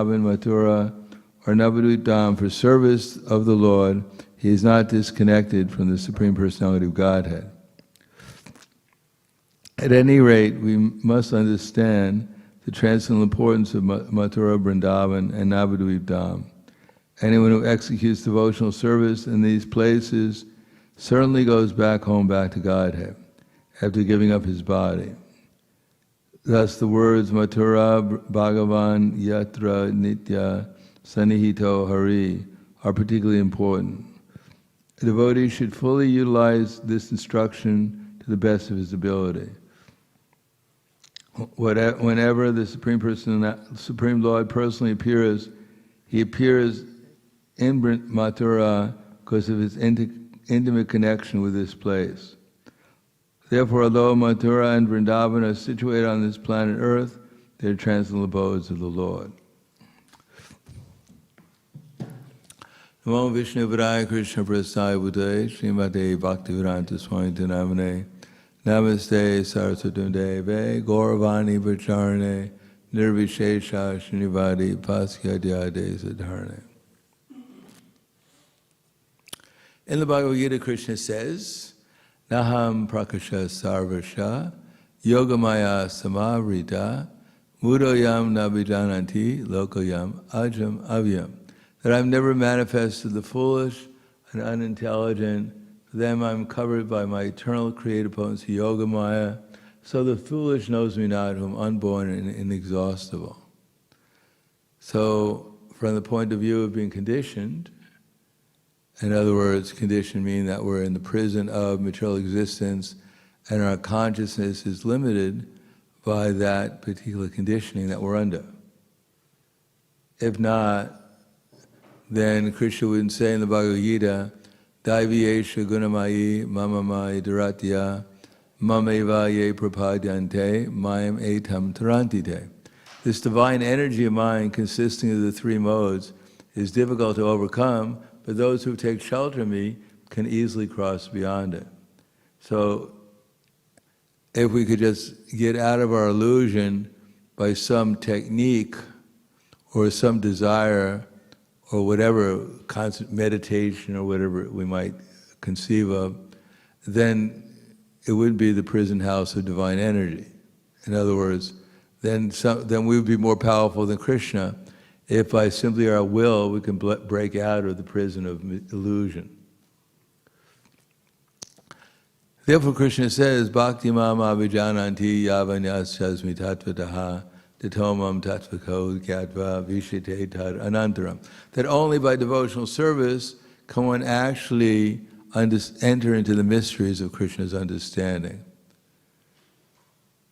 Vrindavan, Mathura, or Navadvip Dham for service of the Lord, he is not disconnected from the Supreme Personality of Godhead. At any rate, we must understand the transcendental importance of Mathura, Vrindavan, and Navadvip Dham. Anyone who executes devotional service in these places certainly goes back home, back to Godhead, after giving up his body. Thus the words Mathura Bhagavan Yatra Nitya Sanihito Hari are particularly important. A devotee should fully utilize this instruction to the best of his ability. Whenever the Supreme Lord personally appears, he appears in Mathura because of his intimate connection with this place. Therefore, although Mathura and Vrindavan are situated on this planet Earth, they are transcendental abodes of the Lord. Namo Vishnu Padaya Krishna Prasthaya Bhutale Śrīmate Bhaktivedanta Swami Namane Namaste Saraswati Deve Gauravani Pracharane Nirvishesha Srinivadi Pasyadyade Sadharane. In the Bhagavad Gita, Krishna says, Naham Prakasha Sarvasha Yogamaya Samavrita Mudoyam Nabijananti Lokayam Ajam Avyam. That I've never manifested the foolish and unintelligent. For them I'm covered by my eternal creative potency, Yogamaya. So the foolish knows me not, whom unborn and inexhaustible. So from the point of view of being conditioned, in other words, conditioned meaning that we're in the prison of material existence and our consciousness is limited by that particular conditioning that we're under. If not, then Krishna wouldn't say in the Bhagavad Gita, Daiviyesha gunamayi mamamai dharatya mameva ye prapadyante mayam etam tarantite. This divine energy of mind consisting of the three modes is difficult to overcome, but those who take shelter of me can easily cross beyond it. So if we could just get out of our illusion by some technique or some desire or whatever, constant meditation or whatever we might conceive of, then it would be the prison house of divine energy. In other words, then we would be more powerful than Krishna if by simply our will we can break out of the prison of illusion. Therefore Krishna says, Bhakti mam avijananti yavanyasasmi tattvataha Ditomam tattvako gyatva vishite tad anantaram. That only by devotional service can one actually enter into the mysteries of Krishna's understanding.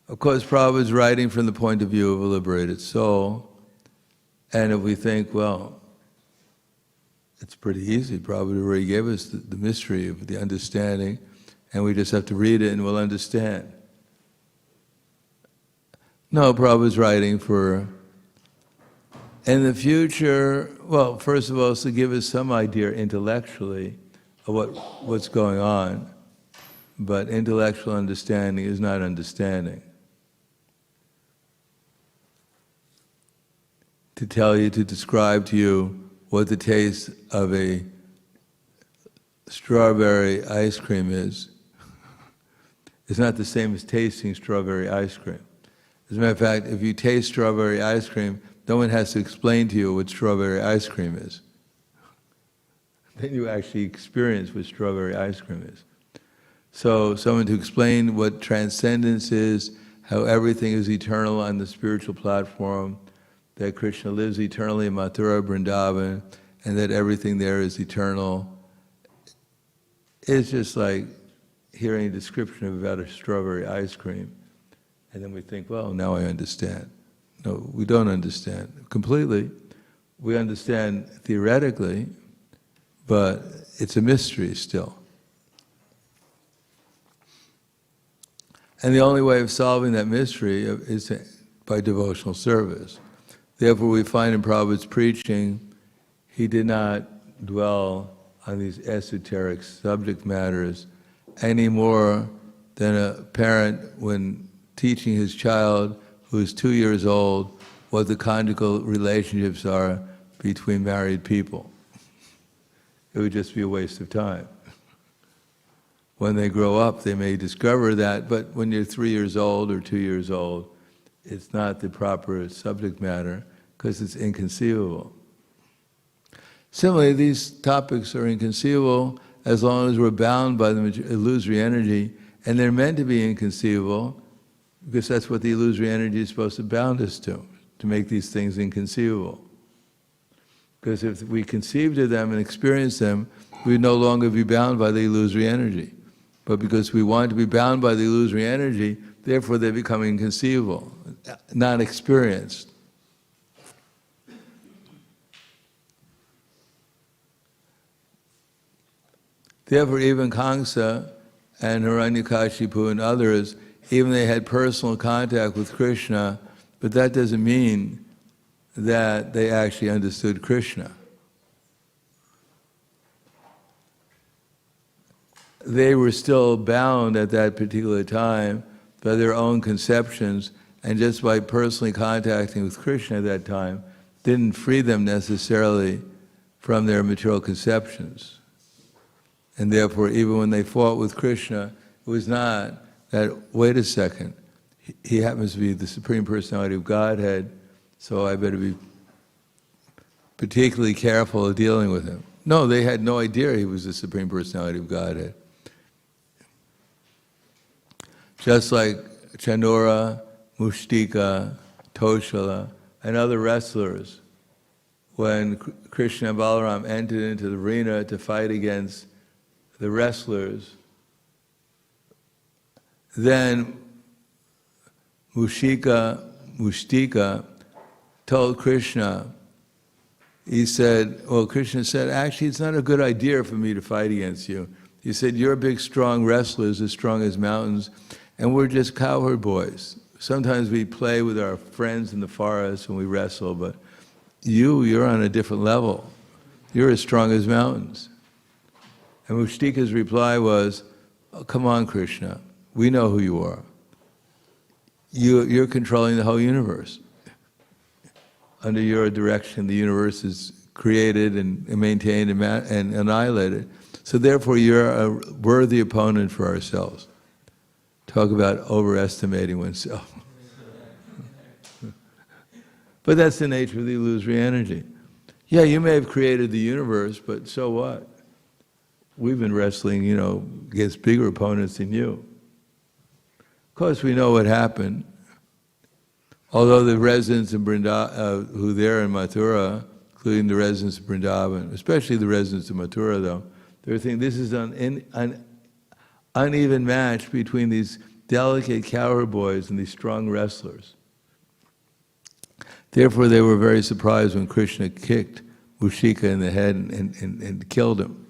Of course, Prabhupada is writing from the point of view of a liberated soul, and if we think, well, it's pretty easy, Prabhupada already gave us the mystery of the understanding, and we just have to read it and we'll understand. No, Prabhupada's writing for, in the future, well, first of all, it's to give us some idea intellectually of what's going on, but intellectual understanding is not understanding. To tell you, to describe to you what the taste of a strawberry ice cream is not the same as tasting strawberry ice cream. As a matter of fact, if you taste strawberry ice cream, no one has to explain to you what strawberry ice cream is. Then you actually experience what strawberry ice cream is. So someone to explain what transcendence is, how everything is eternal on the spiritual platform, that Krishna lives eternally in Mathura, Vrindavan, and that everything there is eternal. It's just like hearing a description about a strawberry ice cream. And then we think, well, now I understand. No, we don't understand completely. We understand theoretically, but it's a mystery still. And the only way of solving that mystery is by devotional service. Therefore, we find in Prabhupada's preaching, he did not dwell on these esoteric subject matters any more than a parent when teaching his child who is 2 years old what the conjugal relationships are between married people. It would just be a waste of time. When they grow up, they may discover that, but when you're 3 years old or 2 years old, it's not the proper subject matter because it's inconceivable. Similarly, these topics are inconceivable as long as we're bound by the illusory energy, and they're meant to be inconceivable because that's what the illusory energy is supposed to bound us to make these things inconceivable. Because if we conceived of them and experienced them, we would no longer be bound by the illusory energy. But because we want to be bound by the illusory energy, therefore they become inconceivable, not experienced. Therefore, even Kamsa and Hiranyakashipu and others, even they had personal contact with Krishna, but that doesn't mean that they actually understood Krishna. They were still bound at that particular time by their own conceptions, and just by personally contacting with Krishna at that time didn't free them necessarily from their material conceptions. And therefore, even when they fought with Krishna, it was not that, wait a second, he happens to be the Supreme Personality of Godhead, so I better be particularly careful of dealing with him. No, they had no idea he was the Supreme Personality of Godhead. Just like Chanura, Mushtika, Toshala, and other wrestlers, when Krishna and Balaram entered into the arena to fight against the wrestlers, then Mushtika told Krishna, Krishna said, actually it's not a good idea for me to fight against you. He said, you're big, strong wrestlers, as strong as mountains, and we're just cowherd boys. Sometimes we play with our friends in the forest when we wrestle, but you're on a different level. You're as strong as mountains. And Mushtika's reply was, oh, come on, Krishna, we know who you are. You're controlling the whole universe. Under your direction, the universe is created and maintained and annihilated. So therefore, you're a worthy opponent for ourselves. Talk about overestimating oneself. But that's the nature of the illusory energy. Yeah, you may have created the universe, but so what? We've been wrestling, against bigger opponents than you. Of course, we know what happened. Although the residents of Vrindavan, who there in Mathura, including the residents of Vrindavan, especially the residents of Mathura, though, they're thinking this is an uneven match between these delicate cowherd boys and these strong wrestlers. Therefore, they were very surprised when Krishna kicked Mushika in the head and killed him.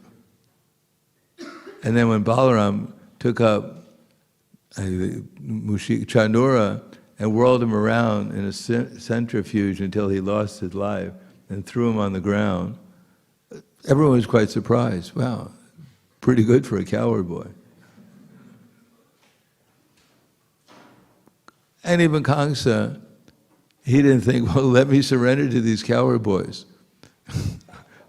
And then when Balaram took up Chanura and whirled him around in a centrifuge until he lost his life and threw him on the ground, everyone was quite surprised. Wow, pretty good for a cowherd boy. And even Kamsa, he didn't think, well, let me surrender to these cowherd boys.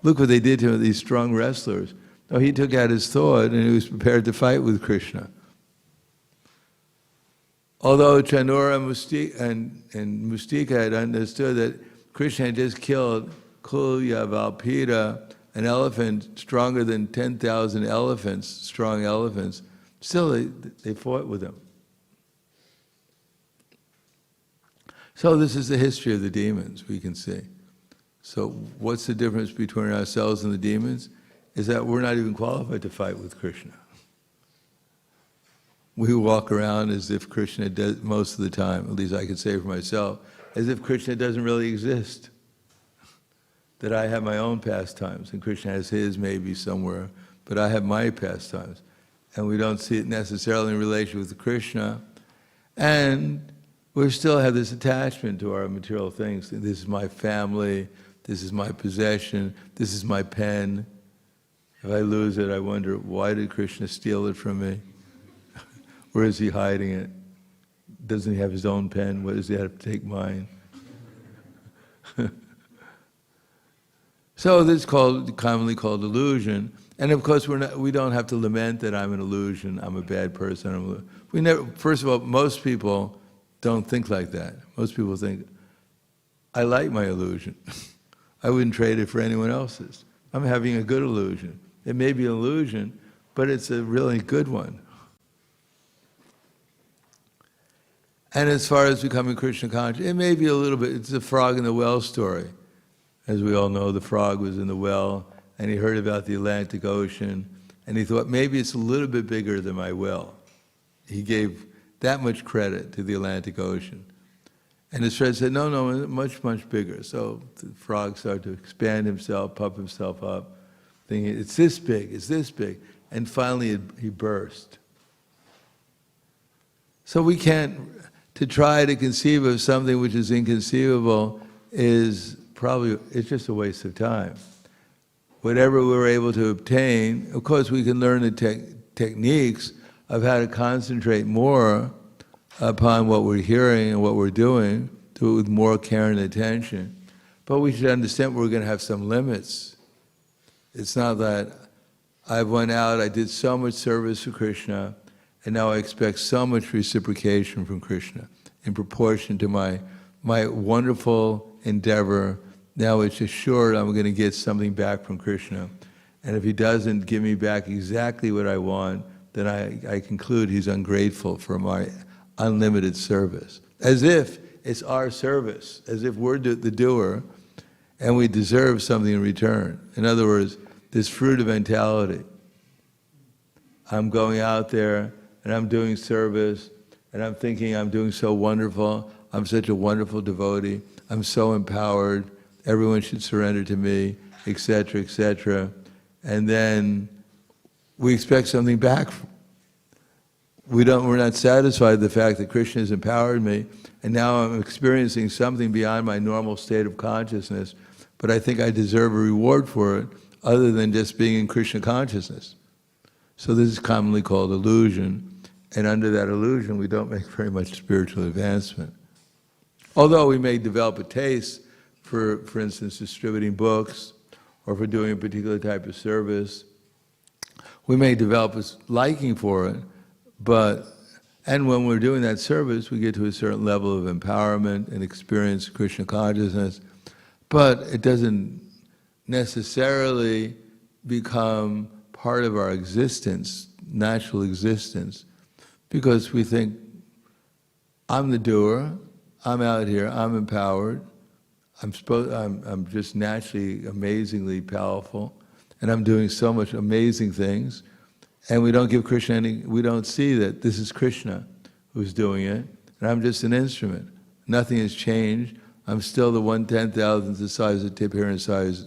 Look what they did to these strong wrestlers. No, he took out his sword and he was prepared to fight with Krishna. Although Chanura and Mustika had understood that Krishna had just killed Kulya Valpita, an elephant stronger than 10,000 elephants, strong elephants, still they fought with him. So this is the history of the demons, we can see. So what's the difference between ourselves and the demons? Is that we're not even qualified to fight with Krishna. We walk around as if Krishna does, most of the time, at least I can say for myself, as if Krishna doesn't really exist. That I have my own pastimes, and Krishna has his maybe somewhere, but I have my pastimes. And we don't see it necessarily in relation with Krishna. And we still have this attachment to our material things. This is my family, this is my possession, this is my pen. If I lose it, I wonder, why did Krishna steal it from me? Where is he hiding it? Doesn't he have his own pen? Why does he have to take mine? So this is commonly called illusion. And of course, we don't have to lament that I'm an illusion, I'm a bad person. First of all, most people don't think like that. Most people think, I like my illusion. I wouldn't trade it for anyone else's. I'm having a good illusion. It may be an illusion, but it's a really good one. And as far as becoming Krishna conscious, it may be a little bit, it's the frog in the well story. As we all know, the frog was in the well, and he heard about the Atlantic Ocean, and he thought, maybe it's a little bit bigger than my well. He gave that much credit to the Atlantic Ocean. And his friend said, no, much, much bigger. So the frog started to expand himself, puff himself up, thinking, it's this big. And finally he burst. So we can't, to try to conceive of something which is inconceivable is probably, it's just a waste of time. Whatever we're able to obtain, of course we can learn the techniques of how to concentrate more upon what we're hearing and what we're doing, do it with more care and attention. But we should understand we're going to have some limits. It's not that I went out, I did so much service for Krishna, and now I expect so much reciprocation from Krishna in proportion to my wonderful endeavor. Now it's assured I'm going to get something back from Krishna. And if he doesn't give me back exactly what I want, then I conclude he's ungrateful for my unlimited service. As if it's our service, as if we're the doer, and we deserve something in return. In other words, this fruit of mentality. I'm going out there, and I'm doing service, and I'm thinking I'm doing so wonderful, I'm such a wonderful devotee, I'm so empowered, everyone should surrender to me, etc., etc. And then we expect something back. We're not satisfied with the fact that Krishna has empowered me, and now I'm experiencing something beyond my normal state of consciousness, but I think I deserve a reward for it, other than just being in Krishna consciousness. So this is commonly called illusion, and under that illusion we don't make very much spiritual advancement. Although we may develop a taste for instance, distributing books, or for doing a particular type of service, we may develop a liking for it, and when we're doing that service, we get to a certain level of empowerment and experience Krishna consciousness, but it doesn't necessarily become part of our existence, natural existence, because we think, I'm the doer, I'm out here, I'm empowered, I'm just naturally amazingly powerful, and I'm doing so much amazing things, and we don't give Krishna we don't see that this is Krishna who's doing it, and I'm just an instrument. Nothing has changed. I'm still the 1/10,000th the size of tip hair and size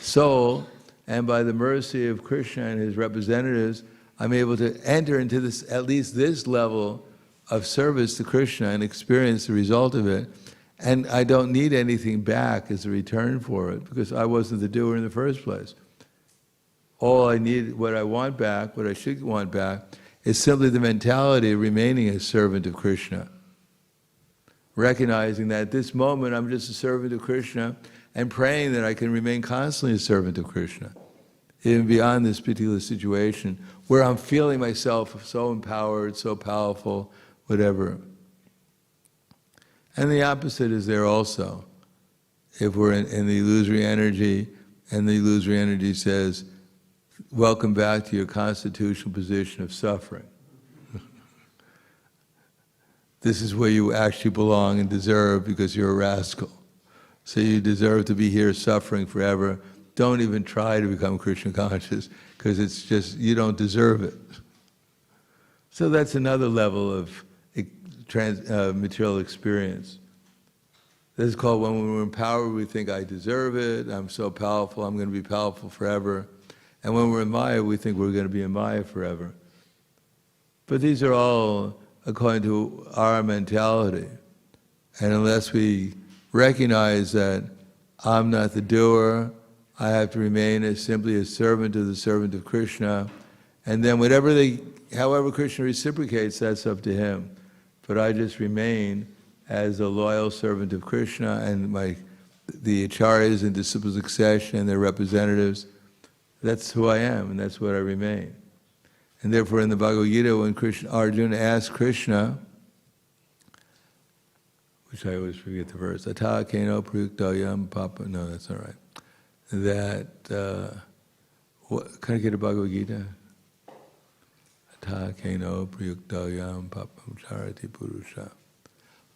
soul, and by the mercy of Krishna and his representatives, I'm able to enter into this, at least this level of service to Krishna and experience the result of it. And I don't need anything back as a return for it, because I wasn't the doer in the first place. All I need, what I want back, what I should want back, is simply the mentality of remaining a servant of Krishna. Recognizing that at this moment I'm just a servant of Krishna, and praying that I can remain constantly a servant of Krishna, even beyond this particular situation, where I'm feeling myself so empowered, so powerful, whatever. And the opposite is there also. If we're in the illusory energy, and the illusory energy says, welcome back to your constitutional position of suffering. This is where you actually belong and deserve, because you're a rascal. So you deserve to be here suffering forever. Don't even try to become Krishna conscious, because it's just, you don't deserve it. So that's another level of material experience. This is called, when we're empowered, we think, I deserve it, I'm so powerful, I'm going to be powerful forever. And when we're in Maya, we think we're going to be in Maya forever. But these are all according to our mentality. And unless we recognize that I'm not the doer, I have to remain as simply a servant of the servant of Krishna, and then however Krishna reciprocates, that's up to him. But I just remain as a loyal servant of Krishna, and the acharyas and disciple succession and their representatives, that's who I am, and that's what I remain. And therefore in the Bhagavad Gita, when Arjuna asked Krishna, which I always forget the verse, Ata keno prayuktayam papa, no, that's not right. That, can I get a Bhagavad Gita? Ata keno prayuktayam papam charati purusha.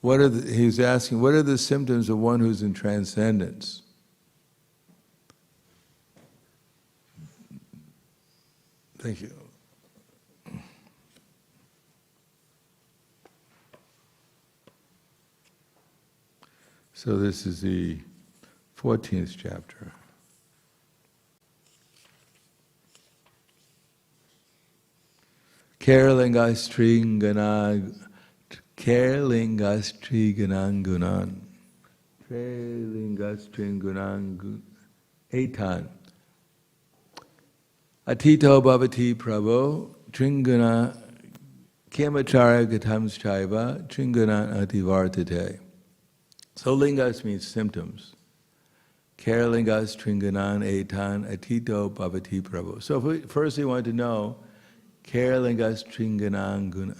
He's asking, what are the symptoms of one who's in transcendence? Thank you. So this is the 14th chapter. Kerlingastringanang gunan. Kerlingastringanang etan. Atito bhavati prabho tringana kemachara gatams chaiva tringana ativartate. So lingas means symptoms. Keralingas tringanan etan atito bhavati prabho. So first we want to know Keralingas tringanan guna.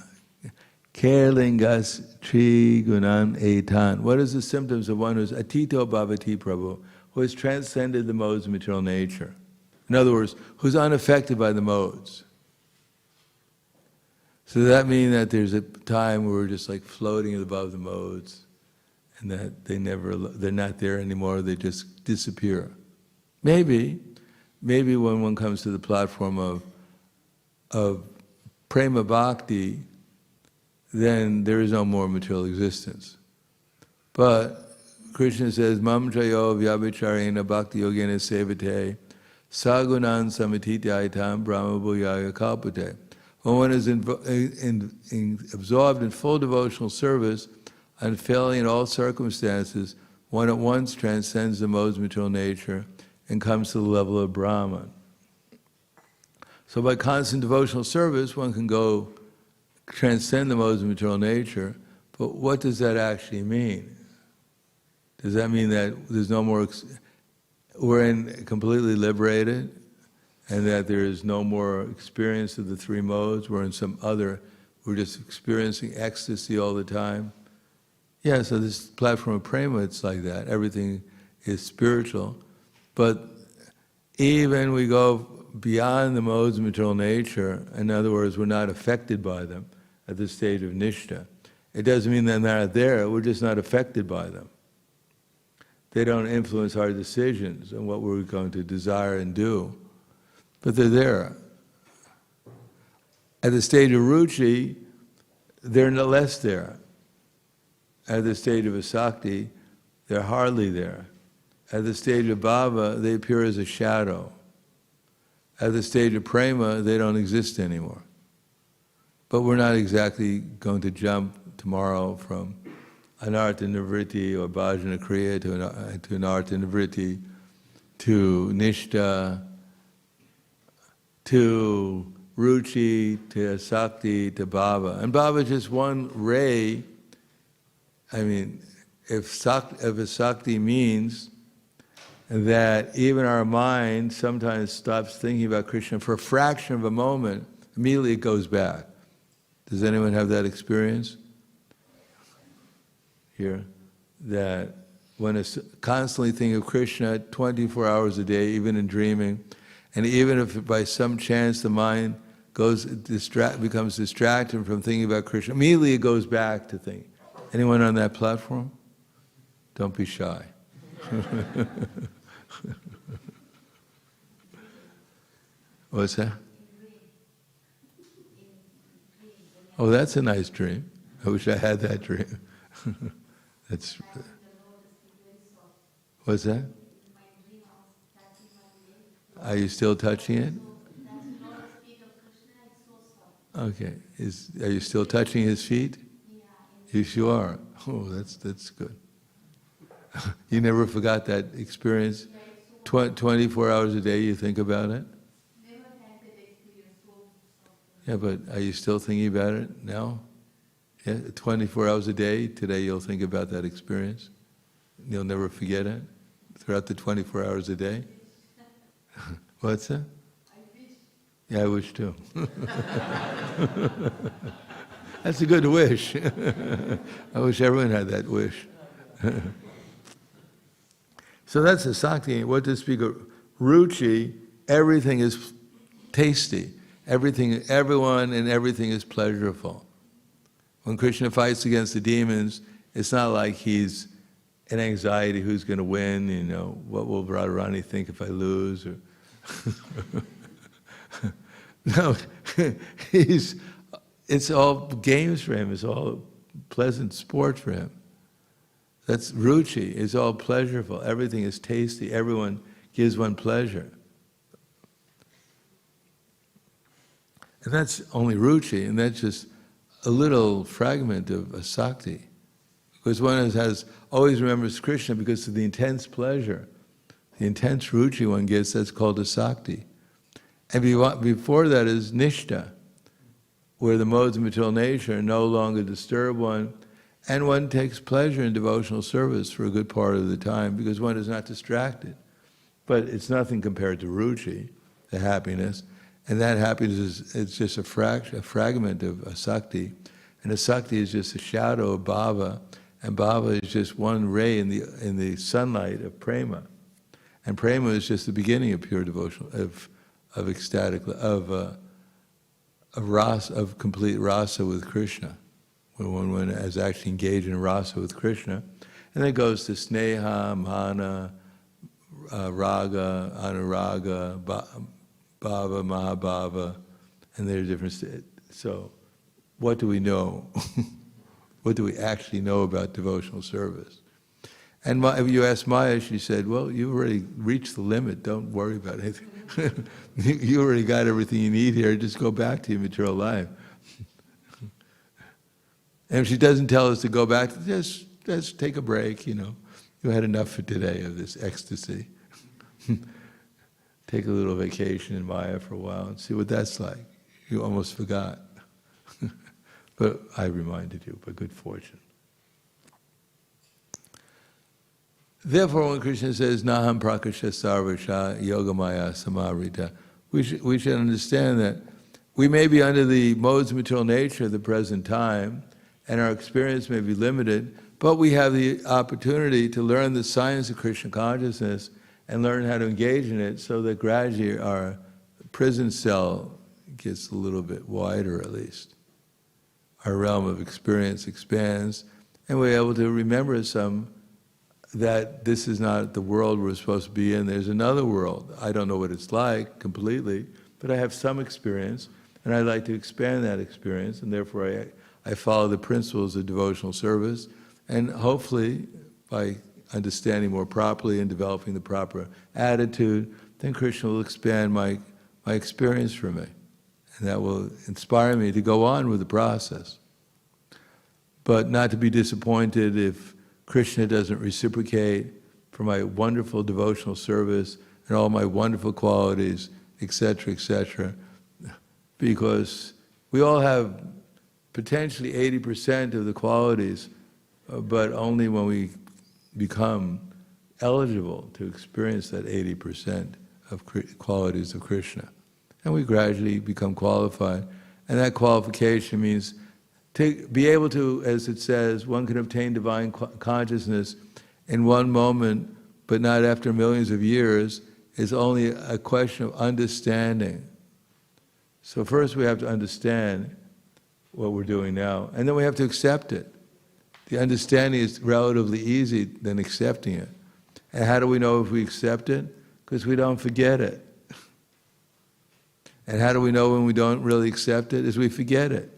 Keralingas trigunan etan. What is the symptoms of one who's atito bhavati prabho, who has transcended the modes of material nature? In other words, who's unaffected by the modes. So does that mean that there's a time where we're just like floating above the modes, and that they're not there anymore, they just disappear? Maybe when one comes to the platform of prema bhakti, then there is no more material existence. But Krishna says, Mam chayo vyabhicharena bhakti yogena sevate sagunan samatitaitam brahma bhuyaya kalpate. When one is absorbed in full devotional service, unfailing in all circumstances, one at once transcends the modes of material nature and comes to the level of Brahman. So by constant devotional service, one can go transcend the modes of material nature, but what does that actually mean? Does that mean that there's no more, we're completely liberated, and that there is no more experience of the three modes, we're just experiencing ecstasy all the time? Yeah, so this platform of prema, it's like that. Everything is spiritual. But even we go beyond the modes of material nature, in other words, we're not affected by them at the stage of nishta. It doesn't mean they're not there, we're just not affected by them. They don't influence our decisions and what we're going to desire and do, but they're there. At the stage of ruchi, they're no less there. At the stage of asakti, they're hardly there. At the stage of bhava, they appear as a shadow. At the stage of prema, they don't exist anymore. But we're not exactly going to jump tomorrow from anartha nivritti or bhajana kriya to anartha nivritti to nishta to ruchi to asakti to bhava. And bhava is just one ray. I mean, if asakti means that even our mind sometimes stops thinking about Krishna for a fraction of a moment, immediately it goes back. Does anyone have that experience here? That when it's constantly thinking of Krishna 24 hours a day, even in dreaming, and even if by some chance the mind becomes distracted from thinking about Krishna, immediately it goes back to thinking. Anyone on that platform? Don't be shy. What's that? Oh, that's a nice dream. I wish I had that dream. What's that? Are you still touching it? Okay. Are you still touching his feet? Yes, you are. Oh, that's good. You never forgot that experience? 24 hours a day you think about it? Yeah, but are you still thinking about it now? Yeah, 24 hours a day, today you'll think about that experience? You'll never forget it? throughout the 24 hours a day? What's that? Yeah, I wish too. That's a good wish. I wish everyone had that wish. So that's a sakti. What to speak of ruchi, everything is tasty. Everyone and everything is pleasurable. When Krishna fights against the demons, it's not like he's in anxiety, who's going to win, what will Radharani think if I lose? Or no, it's all games for him, it's all pleasant sport for him. That's ruchi, it's all pleasurable, everything is tasty, everyone gives one pleasure. And that's only ruchi, and that's just a little fragment of a sakti. Because one always remembers Krishna because of the intense pleasure, the intense ruchi one gets, that's called a sakti. And before that is nishta, where the modes of material nature no longer disturb one, and one takes pleasure in devotional service for a good part of the time because one is not distracted. But it's nothing compared to ruchi, the happiness, and that happiness is just a fragment of a sakti, and a sakti is just a shadow of bhava, and bhava is just one ray in the sunlight of prema, and prema is just the beginning of pure devotional, of ecstatic, of complete rasa with Krishna, when one is actually engaged in rasa with Krishna, and then it goes to sneha, mana, raga, anuraga, bhava, mahabhava, and there are different states. So, what do we know? What do we actually know about devotional service? And you asked Maya, she said, well, you've already reached the limit, don't worry about anything. You already got everything you need here, just go back to your material life. And if she doesn't tell us to go back, just take a break, You had enough for today of this ecstasy. Take a little vacation in Maya for a while and see what that's like. You almost forgot. But I reminded you, by good fortune. Therefore, when Krishna says, Naham prakasha sarvasha yogamaya samarita, we should understand that we may be under the modes of material nature at the present time, and our experience may be limited, but we have the opportunity to learn the science of Krishna consciousness and learn how to engage in it so that gradually our prison cell gets a little bit wider at least. Our realm of experience expands, and we're able to remember that this is not the world we're supposed to be in. There's another world. I don't know what it's like completely, but I have some experience, and I'd like to expand that experience, and therefore I follow the principles of devotional service, and hopefully by understanding more properly and developing the proper attitude, then Krishna will expand my experience for me. And that will inspire me to go on with the process. But not to be disappointed if Krishna doesn't reciprocate for my wonderful devotional service and all my wonderful qualities, etc., etc. Because we all have potentially 80% of the qualities, but only when we become eligible to experience that 80% of qualities of Krishna. And we gradually become qualified. And that qualification means to be able to, as it says, one can obtain divine consciousness in one moment, but not after millions of years, is only a question of understanding. So first we have to understand what we're doing now, and then we have to accept it. The understanding is relatively easy than accepting it. And how do we know if we accept it? Because we don't forget it. And how do we know when we don't really accept it? Is we forget it.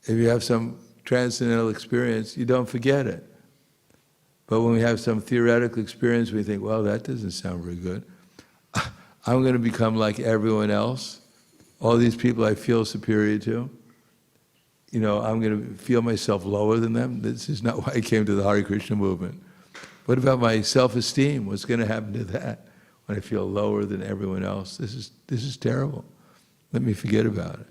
If you have some transcendental experience, you don't forget it. But when we have some theoretical experience, we think, well, that doesn't sound very good. I'm going to become like everyone else. All these people I feel superior to. I'm going to feel myself lower than them. This is not why I came to the Hare Krishna movement. What about my self-esteem? What's going to happen to that when I feel lower than everyone else? This is terrible. Let me forget about it.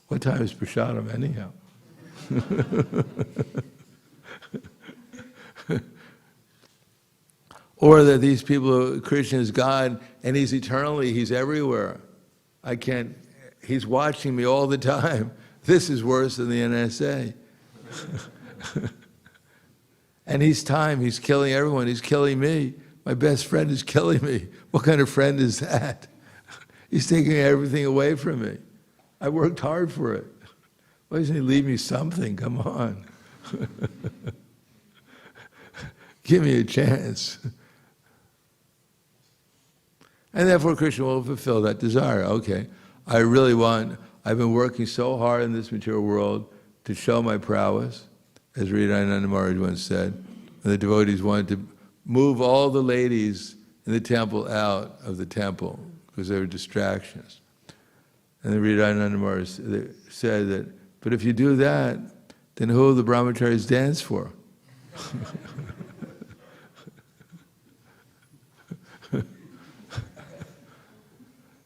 What time is Prashadam anyhow? Or that these people, Krishna is God, and He's eternally, He's everywhere. He's watching me all the time. This is worse than the NSA. And He's killing everyone, He's killing me. My best friend is killing me. What kind of friend is that? He's taking everything away from me. I worked hard for it. Why doesn't He leave me something? Come on. Give me a chance. And therefore Krishna will fulfill that desire. Okay, I've been working so hard in this material world to show my prowess, as Sridharananda Maharaj once said, and the devotees wanted to move all the ladies in the temple out of the temple because they were distractions. And the Sridharananda Maharaj said that, but if you do that, then who will the brahmacharis dance for?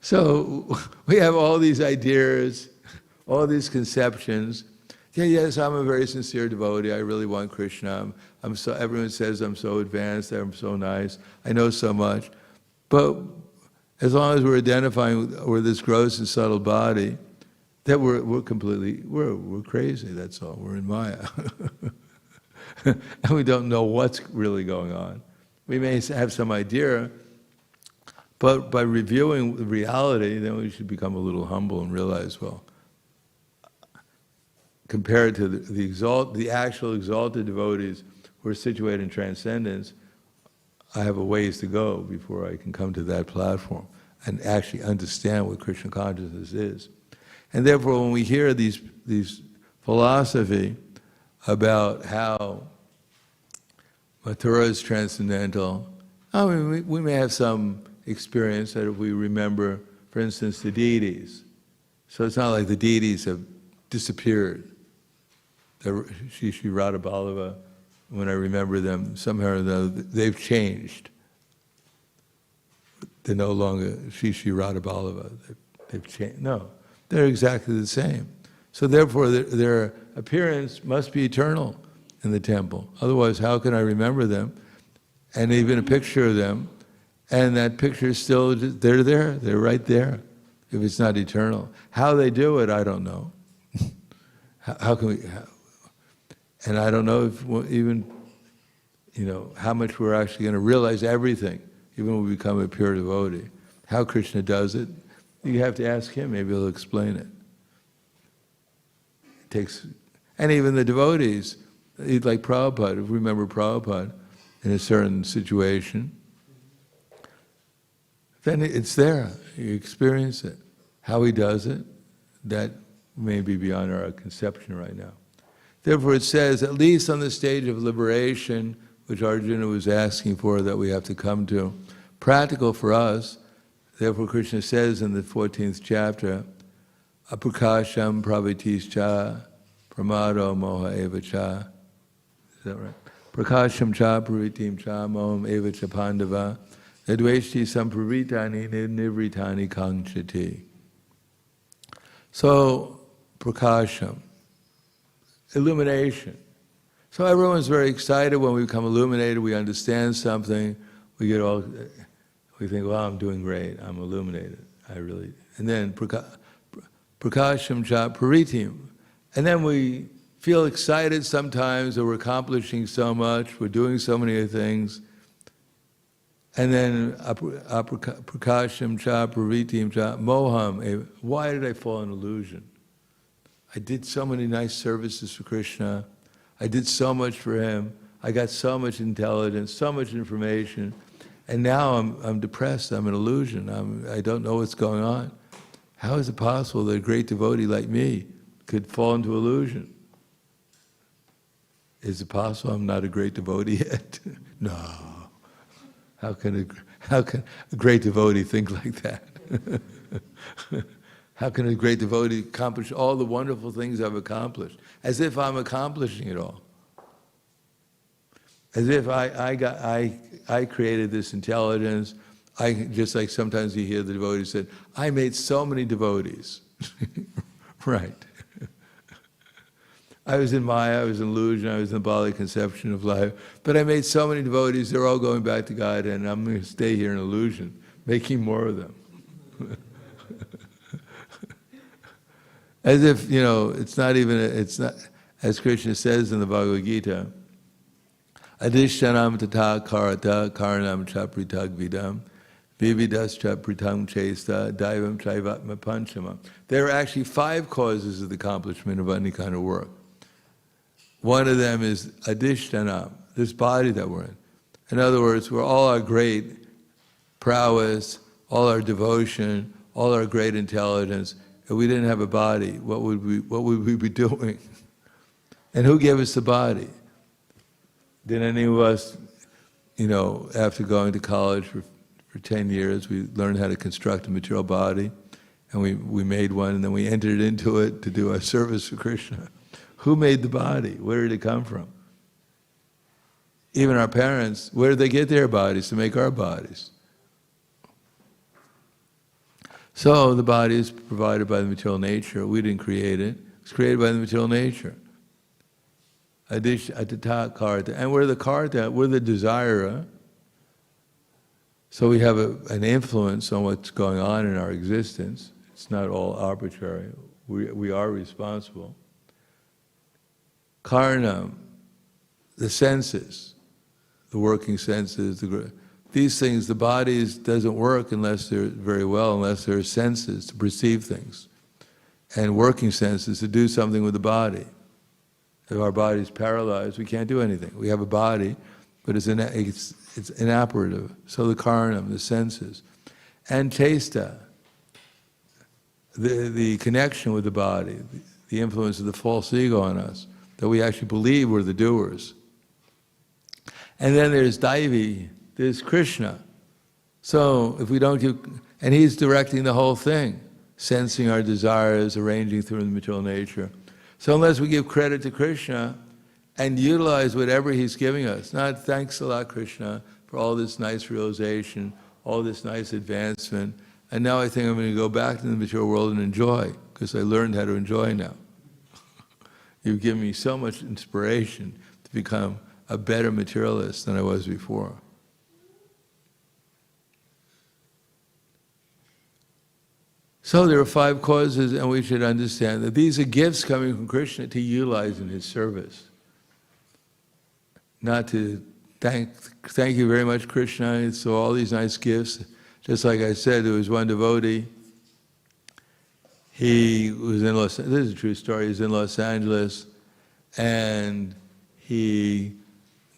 So we have all these ideas, all these conceptions. Yeah, yes, I'm a very sincere devotee. I really want Krishna. Everyone says I'm so advanced, I'm so nice, I know so much. But as long as we're identifying with this gross and subtle body, that we're crazy, that's all. We're in Maya. And we don't know what's really going on. We may have some idea, but by reviewing the reality, then we should become a little humble and realize, well, compared to the actual exalted devotees who are situated in transcendence, I have a ways to go before I can come to that platform and actually understand what Krishna consciousness is. And therefore, when we hear these philosophy about how Mathura is transcendental, I mean, we may have some experience that if we remember, for instance, the deities. So it's not like the deities have disappeared. Shri Radha Ballava, when I remember them, somehow or another, they've changed. They're no longer Shri Radha Ballava. They've changed. No, they're exactly the same. So therefore, their appearance must be eternal in the temple. Otherwise, how can I remember them? And even a picture of them, and that picture is still, they're there, they're right there, if it's not eternal. How they do it, I don't know. How can we, and I don't know if even, how much we're actually going to realize everything, even when we become a pure devotee. How Krishna does it, you have to ask Him, maybe He'll explain it. And even the devotees, like Prabhupada, if we remember Prabhupada in a certain situation, then it's there, you experience it. How he does it, that may be beyond our conception right now. Therefore it says, at least on the stage of liberation, which Arjuna was asking for, that we have to come to, practical for us, therefore Krishna says in the 14th chapter, aprakasham pravitischa pramado moha eva cha. Is that right? Prakasham cha pravitim cha moham eva cha pandava. Adveshti sampravritani nivritani kañchati. So, prakasham, illumination. So everyone's very excited when we become illuminated, we understand something, we think, well, I'm doing great, I'm illuminated, and then prakasham cha paritim. And then we feel excited sometimes that we're accomplishing so much, we're doing so many things. And then prakasham cha pravitim cha moham. Why did I fall in illusion? I did so many nice services for Krishna. I did so much for Him. I got so much intelligence, so much information. And now I'm depressed, I'm an illusion. I don't know what's going on. How is it possible that a great devotee like me could fall into illusion? Is it possible I'm not a great devotee yet? No. How can a great devotee think like that? How can a great devotee accomplish all the wonderful things I've accomplished? As if I'm accomplishing it all. As if I created this intelligence. Just like sometimes you hear the devotee said, I made so many devotees. Right. I was in Maya, I was in illusion, I was in the Bali conception of life. But I made so many devotees, they're all going back to God, and I'm going to stay here in illusion, making more of them. As if, it's not, as Krishna says in the Bhagavad Gita, Adishtanam tata karata karanam cha pritag vidam vividas cha pritam chesta daivam chaivatma panchama. There are actually 5 causes of the accomplishment of any kind of work. One of them is adishtanam, this body that we're in. In other words, we're all our great prowess, all our devotion, all our great intelligence. If we didn't have a body, what would we be doing? And who gave us the body? Did any of us, after going to college for 10 years, we learned how to construct a material body, and we made one, and then we entered into it to do our service for Krishna. Who made the body? Where did it come from? Even our parents, where did they get their bodies to make our bodies? So the body is provided by the material nature. We didn't create it. It's created by the material nature. Adita karta. And we're the karta, we're the desirer. So we have an influence on what's going on in our existence. It's not all arbitrary. We are responsible. Karanam, the senses, the working senses, these things, the body doesn't work unless there are senses to perceive things, and working senses to do something with the body. If our body is paralyzed, we can't do anything. We have a body, but it's inoperative. So the karanam, the senses, and chesta, the connection with the body, the influence of the false ego on us, that we actually believe we're the doers. And then there's Daivi, there's Krishna. So if we don't and he's directing the whole thing, sensing our desires, arranging through the material nature. So unless we give credit to Krishna and utilize whatever he's giving us, not thanks a lot, Krishna, for all this nice realization, all this nice advancement, and now I think I'm going to go back to the material world and enjoy, because I learned how to enjoy now. You've given me so much inspiration to become a better materialist than I was before. So there are 5 causes, and we should understand that these are gifts coming from Krishna to utilize in his service. Not to thank you very much, Krishna, so all these nice gifts. Just like I said, there was one devotee, he was in this is a true story, he was in Los Angeles, and he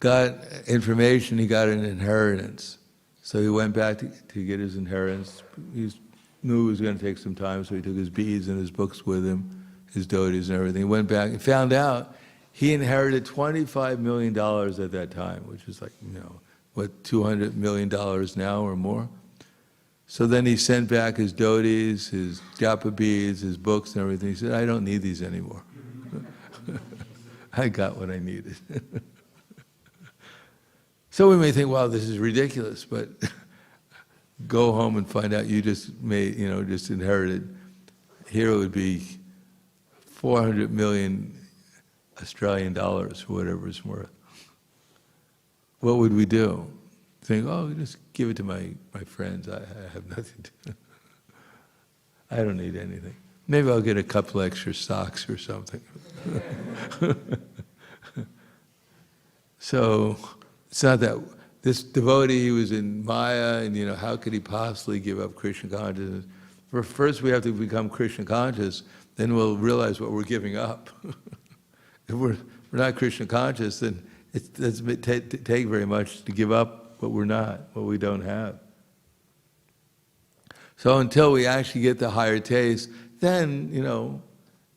got information, he got an inheritance. So he went back to get his inheritance. He knew it was going to take some time, so he took his beads and his books with him, his dhotis and everything. He went back and found out he inherited $25 million at that time, which is like, $200 million now or more. So then he sent back his dhotis, his japa beads, his books and everything. He said, I don't need these anymore. I got what I needed. So we may think, wow, this is ridiculous, but go home and find out you just just inherited. Here it would be 400 million Australian dollars, or whatever it's worth. What would we do? Think, just give it to my friends. I have nothing to. I don't need anything. Maybe I'll get a couple extra socks or something. So it's not that. This devotee, he was in Maya, and how could he possibly give up Krishna consciousness? First we have to become Krishna conscious, then we'll realize what we're giving up. If we're not Krishna conscious, then it doesn't take very much to give up what we're not, what we don't have. So until we actually get the higher taste, then,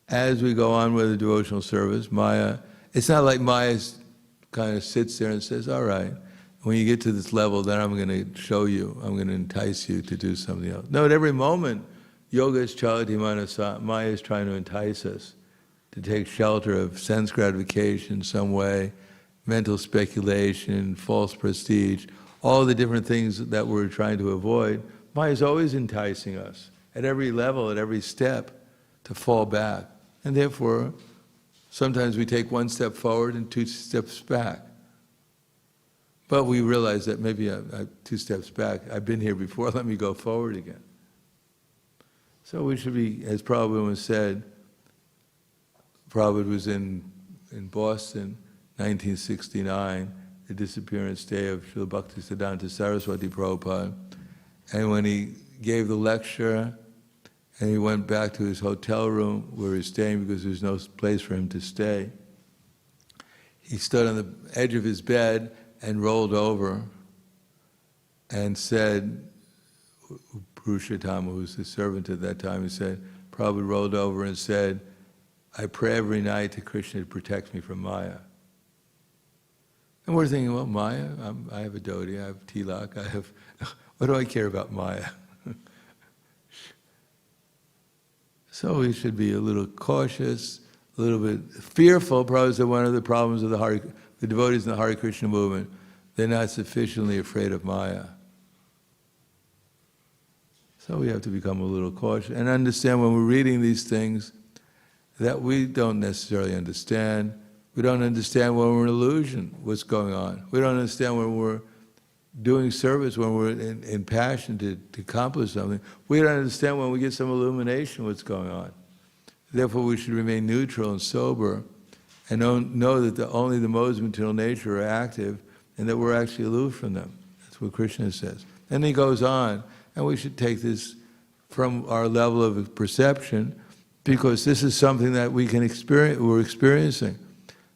as we go on with the devotional service, Maya, it's not like Maya kind of sits there and says, all right, when you get to this level, then I'm going to show you, I'm going to entice you to do something else. No, at every moment, yoga is chalati manasa, Maya is trying to entice us to take shelter of sense gratification in some way, mental speculation, false prestige, all the different things that we're trying to avoid. Maya is always enticing us at every level, at every step, to fall back. And therefore, Sometimes we take one step forward and 2 steps back. But we realize that maybe I'm 2 steps back. I've been here before, let me go forward again. So we should be, as Prabhupada once said, Prabhupada was in Boston, 1969, the disappearance day of Srila Bhaktivedanta Saraswati Prabhupada. And when he gave the lecture, and he went back to his hotel room where he was staying because there was no place for him to stay, he stood on the edge of his bed and rolled over and said, Purushottam, who was his servant at that time, he said, Prabhupada rolled over and said, I pray every night to Krishna to protect me from Maya. And we're thinking, well, Maya, I have a dhoti, I have tilak, what do I care about Maya? So we should be a little cautious, a little bit fearful. Probably one of the problems of the devotees in the Hare Krishna movement, they're not sufficiently afraid of Maya. So we have to become a little cautious and understand when we're reading these things that we don't necessarily understand. We don't understand when we're in illusion, what's going on. We don't understand when we're doing service, when we're in passion to accomplish something. We don't understand when we get some illumination what's going on. Therefore, we should remain neutral and sober and know that only the modes of material nature are active and that we're actually aloof from them. That's what Krishna says. And he goes on, and we should take this from our level of perception because this is something that we can experience, we're experiencing.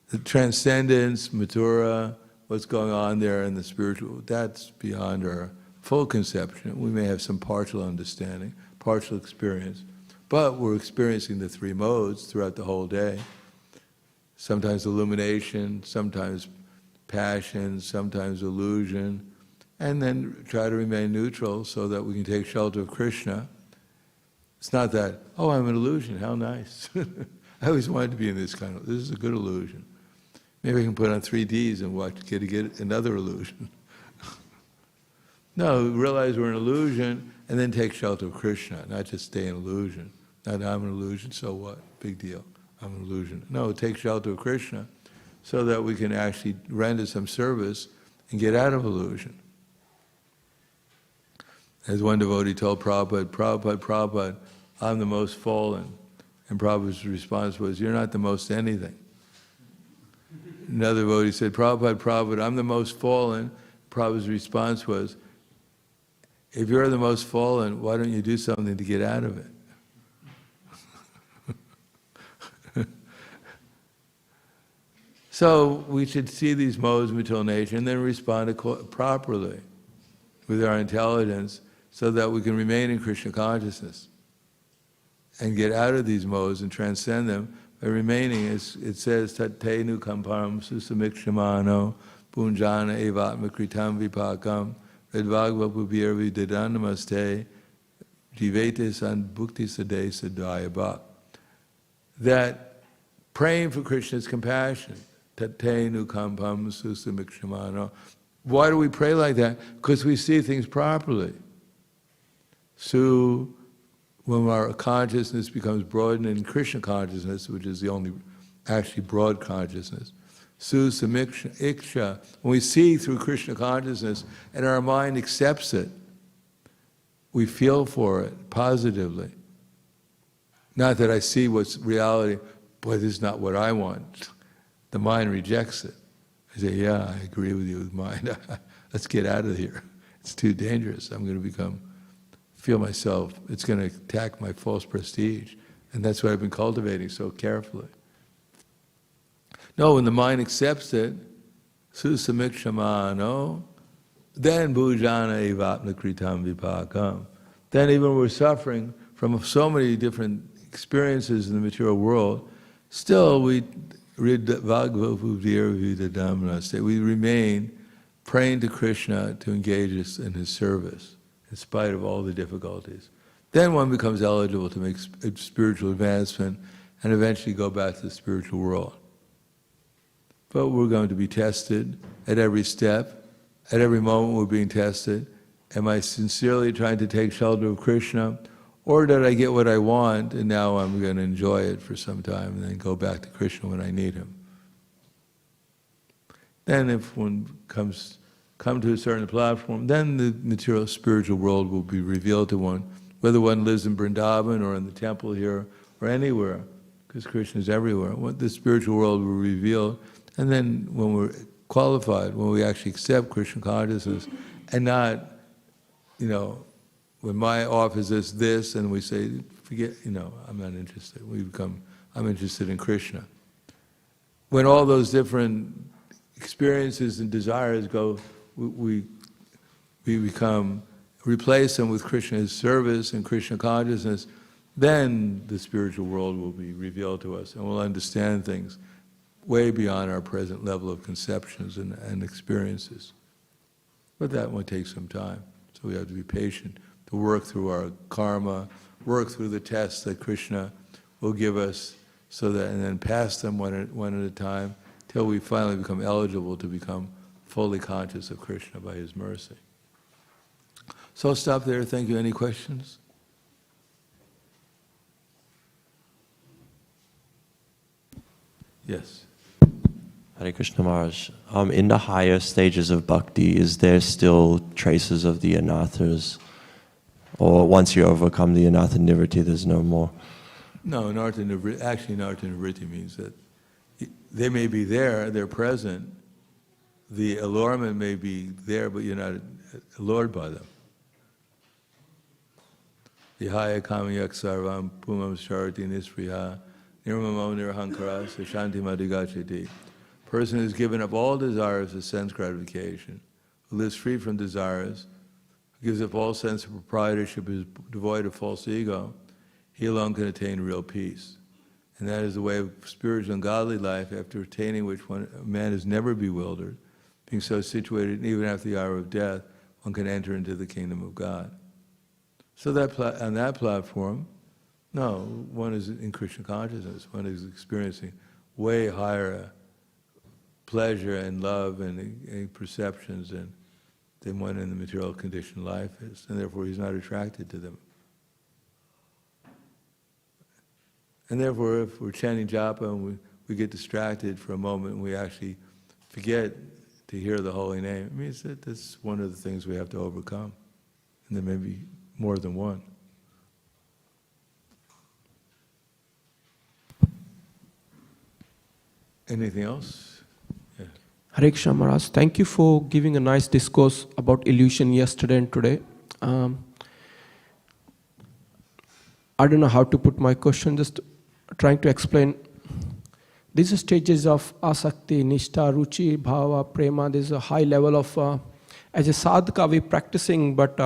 The transcendence, Mathura, what's going on there in the spiritual, that's beyond our full conception. We may have some partial understanding, partial experience, but we're experiencing the 3 modes throughout the whole day. Sometimes illumination, sometimes passion, sometimes illusion, and then try to remain neutral so that we can take shelter of Krishna. It's not that, oh, I'm an illusion, how nice. I always wanted to be in this this is a good illusion. Maybe I can put on 3Ds and get another illusion. No, realize we're an illusion and then take shelter of Krishna, not just stay in illusion. Not I'm an illusion, so what? Big deal. I'm an illusion. No, take shelter of Krishna so that we can actually render some service and get out of illusion. As one devotee told Prabhupada, Prabhupada, I'm the most fallen. And Prabhupada's response was, you're not the most anything. Another devotee said, Prabhupada, I'm the most fallen. Prabhupada's response was, if you're the most fallen, why don't you do something to get out of it? So we should see these modes of material nature and then respond properly with our intelligence so that we can remain in Krishna consciousness and get out of these modes and transcend them by remaining, as it says, tat te nu kamparam susamikshamano punjana evatma kritam vipakam redvagva pubhirvi didanamaste jivete san bhukti sade sadaya bhak. That praying for Krishna's compassion, tat te nu kampam susamikshamano. Why do we pray like that? Because we see things properly. So when our consciousness becomes broadened in Krishna consciousness, which is the only actually broad consciousness, Su Samiksha, when we see through Krishna consciousness and our mind accepts it, we feel for it positively. Not that I see what's reality, boy, this is not what I want. The mind rejects it. I say, yeah, I agree with you with mind. Let's get out of here. It's too dangerous. I'm going to feel myself, it's going to attack my false prestige. And that's what I've been cultivating so carefully. No, when the mind accepts it, susamikshamano, then bhujana evatma kritam vipakam. Then even when we're suffering from so many different experiences in the material world, still we remain praying to Krishna to engage us in his service, in spite of all the difficulties. Then one becomes eligible to make spiritual advancement and eventually go back to the spiritual world. But we're going to be tested at every step. At every moment we're being tested. Am I sincerely trying to take shelter of Krishna? Or that I get what I want and now I'm going to enjoy it for some time and then go back to Krishna when I need him. Then if one come to a certain platform, then the material spiritual world will be revealed to one, whether one lives in Vrindavan or in the temple here or anywhere, because Krishna is everywhere. The spiritual world will reveal, and then when we're qualified, when we actually accept Krishna consciousness, and not, when my office is this, and we say, forget, I'm not interested. I'm interested in Krishna. When all those different experiences and desires go, we replace them with Krishna's service and Krishna consciousness, then the spiritual world will be revealed to us, and we'll understand things way beyond our present level of conceptions and experiences. But that will take some time, so we have to be patient to work through our karma, work through the tests that Krishna will give us, and then pass them one at a time, till we finally become eligible to become fully conscious of Krishna by His mercy. So I'll stop there. Thank you. Any questions? Yes. Hare Krishna Maharaj. In the higher stages of bhakti, is there still traces of the anathas? Or once you overcome the anatha nivritti, there's no more? No, anartha nivritti means that they may be there, they're present. The allurement may be there, but you're not allured by them. Vihaya kamayak sarvam pumam sharati nispriha nirmamo nirhankara sashanti madhigachati. Person who's given up all desires of sense gratification, who lives free from desires, who gives up all sense of proprietorship, is devoid of false ego, he alone can attain real peace. And that is the way of spiritual and godly life, after attaining which a man is never bewildered, being so situated, even after the hour of death, one can enter into the kingdom of God. So on that platform, no, one is in Krishna consciousness, one is experiencing way higher pleasure and love and perceptions than one in the material conditioned life is, and therefore he's not attracted to them. And therefore, if we're chanting japa and we get distracted for a moment and we actually forget to hear the holy name, it means that that's one of the things we have to overcome. And there may be more than one. Anything else? Yeah. Hare Krishna Maharaj, thank you for giving a nice discourse about illusion yesterday and today. I don't know how to put my question, just trying to explain. These stages of asakti, nishtha, ruchi, bhava, prema, there's a high level of, as a sadhaka we're practicing, but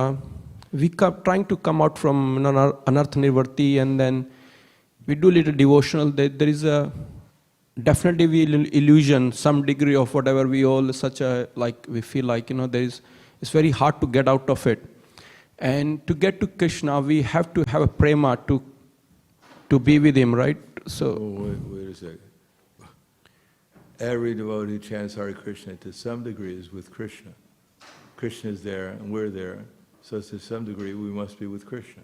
we trying to come out from anartha nivritti, and then we do little devotional. There is a definitely illusion, some degree of whatever we all we feel like, it's very hard to get out of it. And to get to Krishna, we have to have a prema to be with Him, right? So wait a second. Every devotee who chants Hare Krishna to some degree is with Krishna. Krishna is there and we're there, so to some degree we must be with Krishna.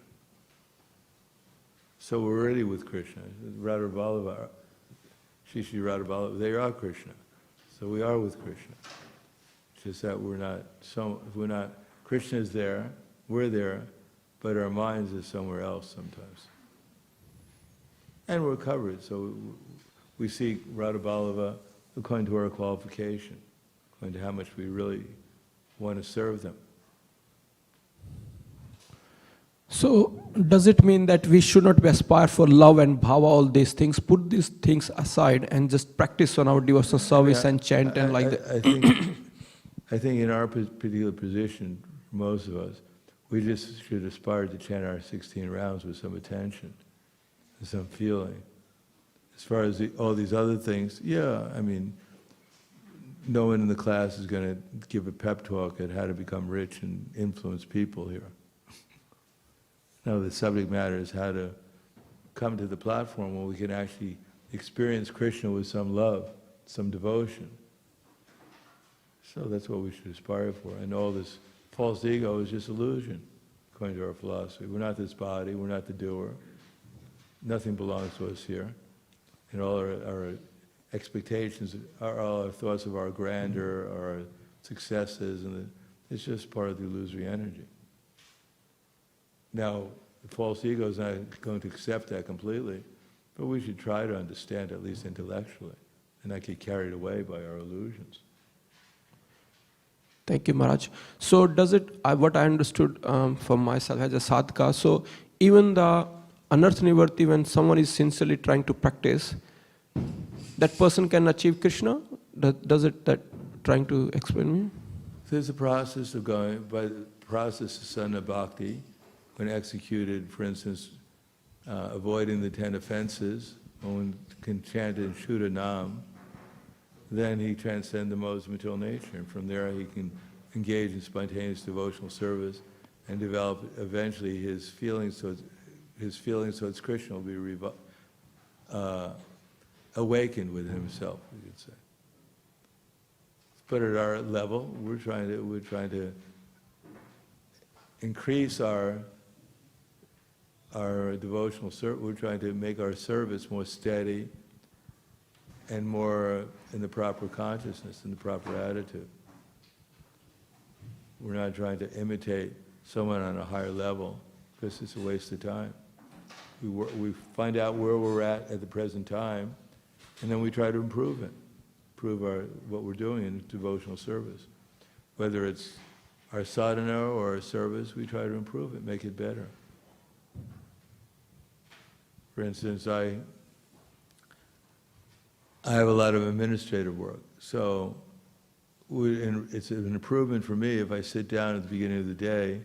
So we're already with Krishna. Radha Vallabha, Shri Radha Vallabha, they are Krishna. So we are with Krishna. It's just that Krishna is there, we're there, but our minds are somewhere else sometimes. And we're covered, so we seek Radha Vallabha according to our qualification, according to how much we really want to serve them. So, does it mean that we should not aspire for love and bhava, all these things, put these things aside and just practice on our devotional service and chant and like that? I think in our particular position, most of us, we just should aspire to chant our 16 rounds with some attention and some feeling. As far as all these other things, no one in the class is going to give a pep talk at how to become rich and influence people here. No, the subject matter is how to come to the platform where we can actually experience Krishna with some love, some devotion. So that's what we should aspire for. And all this false ego is just illusion. according to our philosophy. We're not this body, we're not the doer. Nothing belongs to us here. And all our expectations, all our thoughts of our grandeur, our successes, and it's just part of the illusory energy. Now, the false ego is not going to accept that completely, but we should try to understand, at least intellectually, and not get carried away by our illusions. Thank you, Maharaj. So does it, what I understood from myself as a sadhaka, so even the anartha nivarti, when someone is sincerely trying to practice, that person can achieve Krishna? Does it, that trying to explain me? There's a process of going, by the process of sadhana bhakti, when executed, for instance, avoiding the 10 offenses, when one can chant in Shuddha Nam, then he transcends the modes of material nature, and from there he can engage in spontaneous devotional service and develop eventually his feelings towards Krishna will be awakened within himself, you could say. But at our level, we're trying to increase our devotional service. We're trying to make our service more steady and more in the proper consciousness, in the proper attitude. We're not trying to imitate someone on a higher level, because it's a waste of time. We find out where we're at the present time, and then we try to improve it, what we're doing in devotional service. Whether it's our sadhana or our service, we try to improve it, make it better. For instance, I have a lot of administrative work, so it's an improvement for me if I sit down at the beginning of the day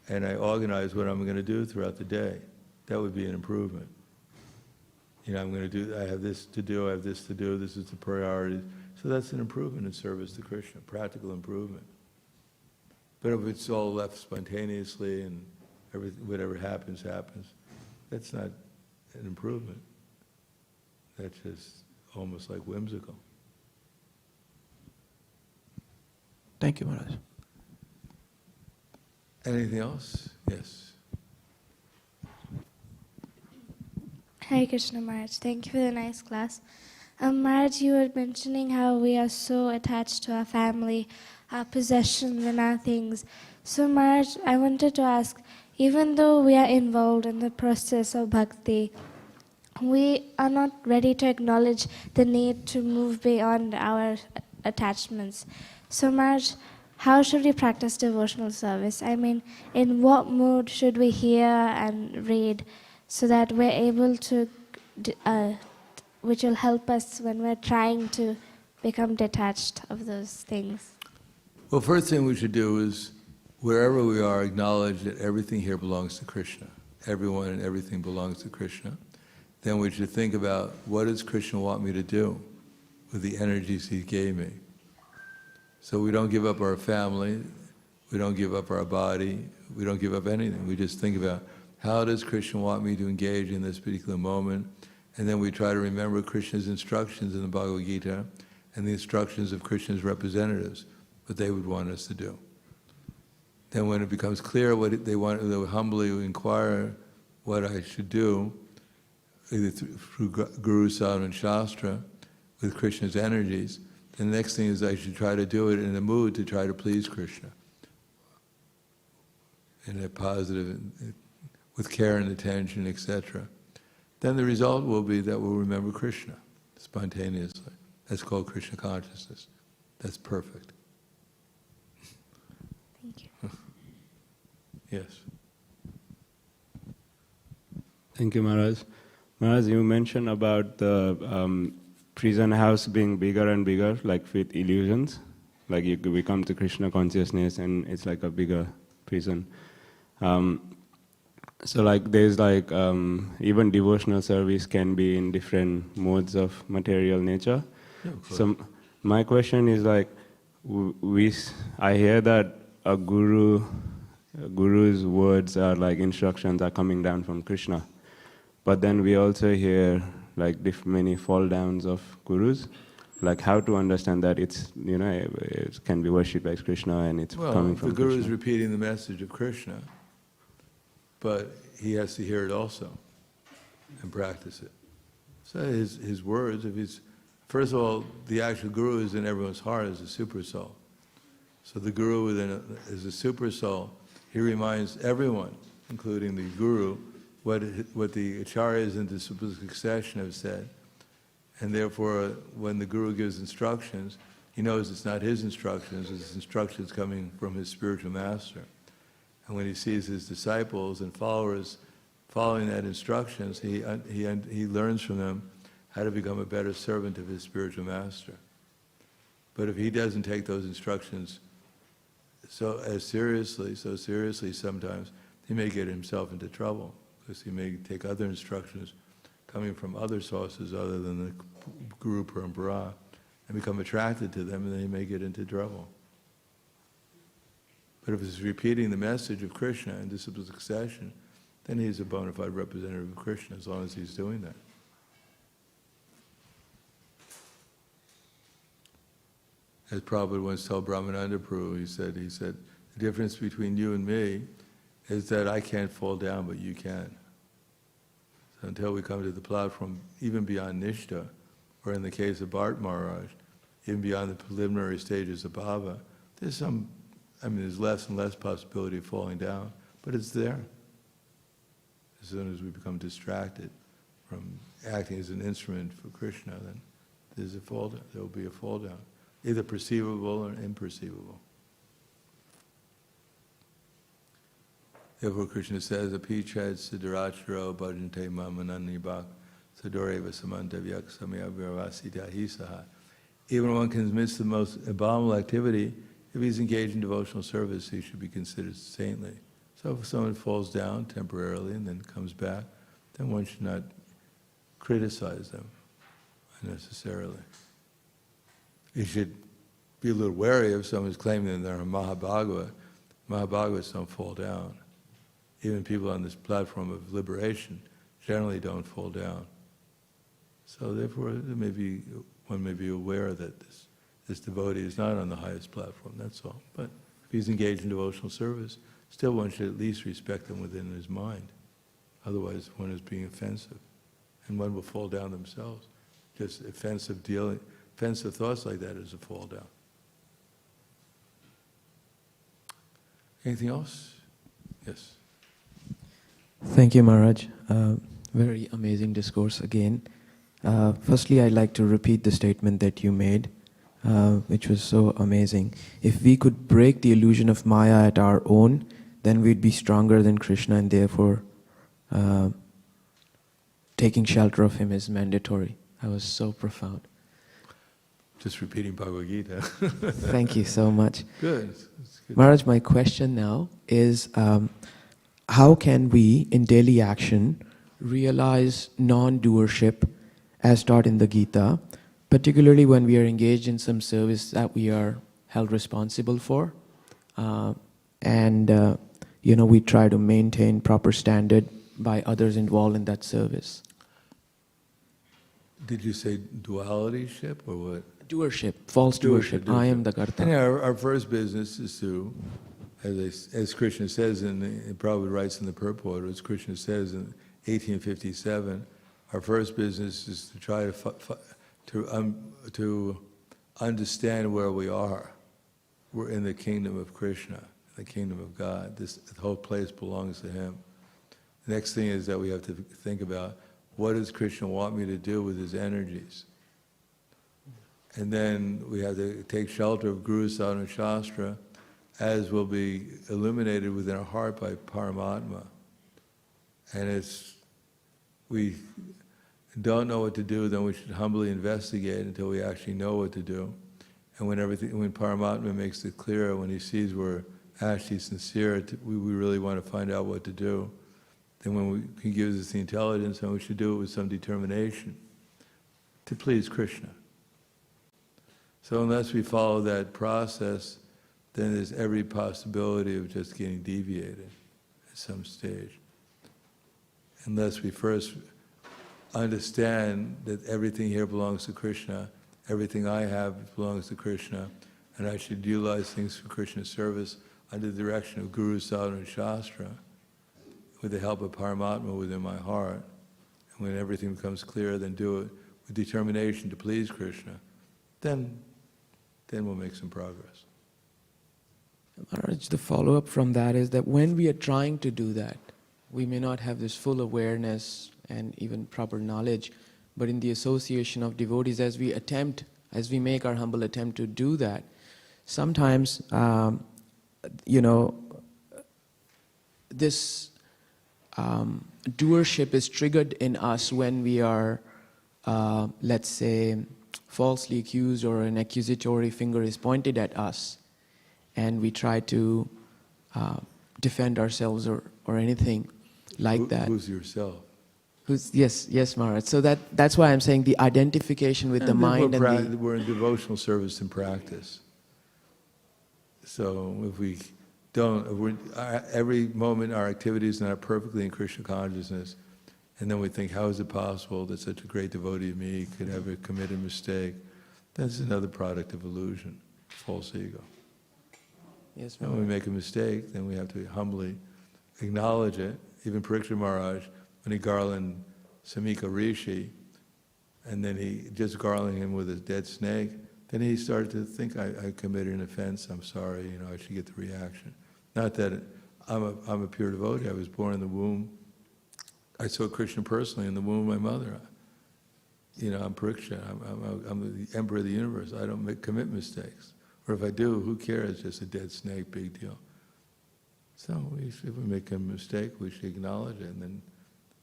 and I organize what I'm going to do throughout the day. That would be an improvement. I have this to do, I have this to do, this is the priority. So that's an improvement in service to Krishna, practical improvement. But if it's all left spontaneously and whatever happens, that's not an improvement. That's just almost like whimsical. Thank you, Maharaj. Anything else? Yes. Hare Krishna Maharaj, thank you for the nice class. Maharaj, you were mentioning how we are so attached to our family, our possessions and our things. So Maharaj, I wanted to ask, even though we are involved in the process of bhakti, we are not ready to acknowledge the need to move beyond our attachments. So Maharaj, how should we practice devotional service? I mean, in what mood should we hear and read so that we're able to, which will help us when we're trying to become detached of those things? Well, first thing we should do is, wherever we are, acknowledge that everything here belongs to Krishna. Everyone and everything belongs to Krishna. Then we should think about, what does Krishna want me to do with the energies he gave me? So we don't give up our family, we don't give up our body, we don't give up anything. We just think about, how does Krishna want me to engage in this particular moment? And then we try to remember Krishna's instructions in the Bhagavad Gita and the instructions of Krishna's representatives, what they would want us to do. Then when it becomes clear what they want, they'll humbly inquire what I should do, either through Guru, Sadhana, and Shastra, with Krishna's energies. The next thing is I should try to do it in a mood to try to please Krishna. In a positive, with care and attention, etc. Then the result will be that we'll remember Krishna spontaneously. That's called Krishna consciousness. That's perfect. Thank you. Yes. Thank you, Maharaj. Maharaj, you mentioned about the prison house being bigger and bigger, like with illusions. Like we come to Krishna consciousness and it's like a bigger prison. So like there's like, even devotional service can be in different modes of material nature. Yeah, of course. So my question is like, I hear that a guru's words are like instructions are coming down from Krishna. But then we also hear like many fall downs of gurus, like how to understand that it's, it can be worshipped by Krishna and it's coming from the guru is Krishna. repeating the message of Krishna. but he has to hear it also and practice it. So his words, first of all, the actual guru is in everyone's heart as a super soul. So the guru is a super soul. He reminds everyone, including the guru, what the acharyas in disciplic succession have said. And therefore, when the guru gives instructions, he knows it's not his instructions, it's instructions coming from his spiritual master. And when he sees his disciples and followers following that instructions, he learns from them how to become a better servant of his spiritual master. But if he doesn't take those instructions so seriously sometimes, he may get himself into trouble, because he may take other instructions coming from other sources other than the Guru Parampara and become attracted to them, and then he may get into trouble. But if he's repeating the message of Krishna in disciplic succession, then he's a bona fide representative of Krishna, as long as he's doing that. As Prabhupada once told Brahmananda Prabhu, he said, the difference between you and me is that I can't fall down, but you can. So until we come to the platform, even beyond Nishta, or in the case of Bharat Maharaj, even beyond the preliminary stages of bhava, there's less and less possibility of falling down, but it's there. As soon as we become distracted from acting as an instrument for Krishna, then there will be a fall down, either perceivable or imperceivable. Therefore Krishna says, Apichad siddharacharo bhajante mamananibhak sadoreva samantavyak samya viravasita hisaha. Even one can miss the most abominable activity, if he's engaged in devotional service, he should be considered saintly. So if someone falls down temporarily and then comes back, then one should not criticize them unnecessarily. You should be a little wary if someone's claiming that they're a Mahabhagavad. Mahabhagavats don't fall down. Even people on this platform of liberation generally don't fall down. So therefore, one may be aware that this devotee is not on the highest platform, that's all. But if he's engaged in devotional service, still one should at least respect them within his mind. Otherwise, one is being offensive. And one will fall down themselves. Just offensive thoughts like that is a fall down. Anything else? Yes. Thank you, Maharaj. Very amazing discourse again. Firstly, I'd like to repeat the statement that you made, which was so amazing. If we could break the illusion of Maya at our own, then we'd be stronger than Krishna, and therefore taking shelter of him is mandatory. That was so profound. Just repeating Bhagavad Gita. Thank you so much. Good. Good. Maharaj, my question now is, how can we, in daily action, realize non-doership as taught in the Gita, particularly when we are engaged in some service that we are held responsible for, and we try to maintain proper standard by others involved in that service? Did you say duality-ship or what? Doership, false doership. I am the karta. And our first business is to, as Krishna says, Prabhupada writes in the purport, as Krishna says in 1857, our first business is to try to understand where we are. We're in the kingdom of Krishna, the kingdom of God. The whole place belongs to Him. The next thing is that we have to think about, what does Krishna want me to do with His energies? And then we have to take shelter of Guru, Sadhana, and Shastra, as will be illuminated within our heart by Paramatma. And we don't know what to do, then we should humbly investigate until we actually know what to do. And when Paramatma makes it clear, when he sees we're actually sincere, we really want to find out what to do, then when he gives us the intelligence, then we should do it with some determination to please Krishna. So unless we follow that process, then there's every possibility of just getting deviated at some stage. Unless we first understand that everything here belongs to Krishna, everything I have belongs to Krishna, and I should utilize things for Krishna's service under the direction of Guru, Sadhana, and Shastra. with the help of Paramatma within my heart. And when everything becomes clear, then do it with determination to please Krishna. Then we'll make some progress. Maharaj, the follow-up from that is that when we are trying to do that, we may not have this full awareness and even proper knowledge, but in the association of devotees, as we make our humble attempt to do that, sometimes, this doership is triggered in us when we are, let's say, falsely accused, or an accusatory finger is pointed at us, and we try to defend ourselves or anything like that. Who's yourself? Yes, Maharaj. So that's why I'm saying the identification with the mind and we're in devotional service and practice. So if we don't, every moment our activities are not perfectly in Krishna consciousness, and then we think, how is it possible that such a great devotee of me could ever commit a mistake? That's another product of illusion, false ego. Yes, And when we make a mistake, then we have to humbly acknowledge it. Even Parikshit Maharaj, when he garlanded Samika Rishi, and then he just garlanding him with a dead snake, then he started to think, I committed an offense, I'm sorry, I should get the reaction. Not that I'm a pure devotee, I was born in the womb. I saw Krishna personally in the womb of my mother. I'm Parikshit, I'm the emperor of the universe, I don't commit mistakes. Or if I do, who cares, just a dead snake, big deal. So if we make a mistake, we should acknowledge it and then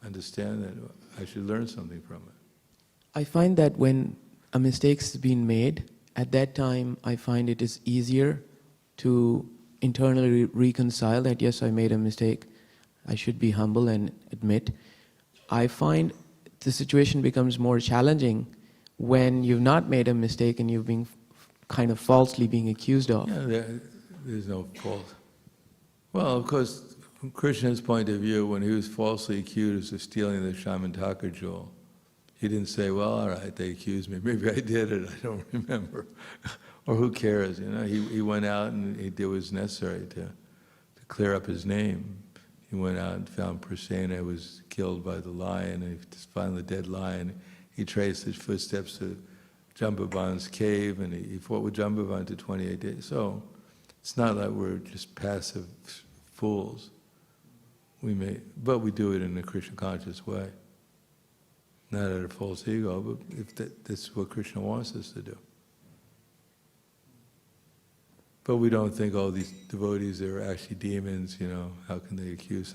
understand that I should learn something from it. I find that when a mistake's been made, at that time I find it is easier to internally reconcile that yes, I made a mistake, I should be humble and admit. I find the situation becomes more challenging when you've not made a mistake and you've been kind of falsely being accused of. Yeah, there's no fault. Well, of course, from Krishna's point of view, when he was falsely accused of stealing the Shamantaka jewel, he didn't say, well, all right, they accused me. Maybe I did it, I don't remember. Or who cares, He went out and he did what was necessary to clear up his name. He went out and found Prasenna was killed by the lion, and he found the dead lion. He traced his footsteps to Jambavan's cave, and he fought with Jambavan to 28 days. So it's not like we're just passive fools. But we do it in a Krishna conscious way. Not out of false ego, but if that's what Krishna wants us to do. But we don't think, these devotees are actually demons, how can they accuse